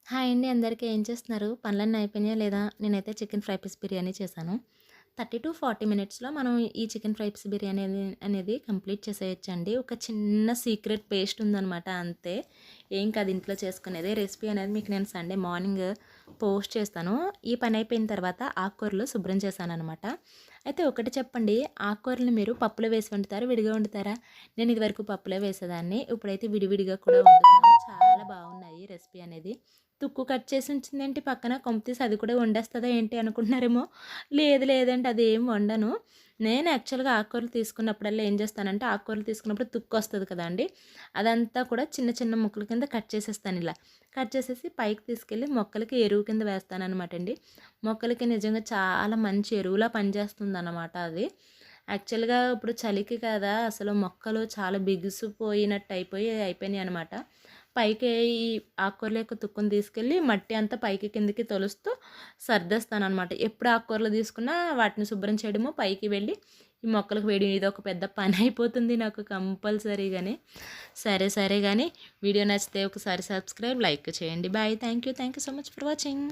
Hi అండి అందరికీ. ఏం చేస్తున్నారు? పనులన్నీ అయిపోయినాయా లేదా? నేనైతే చికెన్ ఫ్రై పీస్ బిర్యానీ చేశాను. 30-40 మినిట్స్‌లో మనం ఈ చికెన్ ఫ్రై పీస్ బిర్యానీ అనేది కంప్లీట్ చేసేయొచ్చండి. ఒక చిన్న సీక్రెట్ పేస్ట్ ఉందనమాట అంతే. ఏం కాదు ఇంట్లో చేసుకునేదే. రెసిపీ అనేది మీకు నేను సండే మార్నింగ్ పోస్ట్ చేస్తాను. ఈ పని అయిపోయిన తర్వాత ఆకుకూరలు శుభ్రం చేశాననమాట. అయితే ఒకటి చెప్పండి, ఆకుకూరలు మీరు పప్పులో వేసి వండుతారా? విడిగా వండుతారా? నేను ఇదివరకు పప్పులో వేసేదాన్ని. ఇప్పుడైతే విడివిడిగా కూడా వండుతున్నాను. చాలా బాగున్నాయి రెసిపీ అనేది. తుక్కు కట్ చేసి ఉంచిందేంటి పక్కన, కొంపతీసి అది కూడా వండేస్తదా ఏంటి అనుకుంటున్నారేమో. లేదు లేదండి, అదేం వండను. నేను యాక్చువల్‌గా ఆకుకూరలు తీసుకున్నప్పుడల్లా ఏం చేస్తానంటే, ఆకుకూరలు తీసుకున్నప్పుడు తుక్కొస్తది కదండీ! అదంతా కూడా చిన్న చిన్న ముక్కల కింద కట్ చేసేస్తాను ఇలా. కట్ చేసేసి పైకి తీసుకెళ్ళి మొక్కలకి ఎరువు కింద వేస్తాననమాట అండి. మొక్కలకి నిజంగా చాలా మంచి ఎరువులా పనిచేస్తుందనమాట అది. యాక్చువల్‌గా ఇప్పుడు చలికి కదా అసలు మొక్కలు చాలా బిగుసిపోయినట్టు అయిపోయినాయనమాట. పైకి ఈ ఆకుకూరల యొక్క తుక్కుని తీసుకెళ్ళి మట్టి అంతా పైకి కిందకి తొలుస్తూ సర్దేస్తాననమాట. ఎప్పుడు ఆకుకూరలు తీసుకున్నా వాటిని శుభ్రం చేయడము, పైకి వెళ్ళి ఈ మొక్కలకు వేయడం ఇదొక పెద్ద పనయిపోతుంది నాకు కంపల్సరీగానే. సరే, సరే గానీ వీడియో నచ్చితే ఒకసారి సబ్స్క్రైబ్, లైక్ చేయండి. Bye. Thank you so much for watching.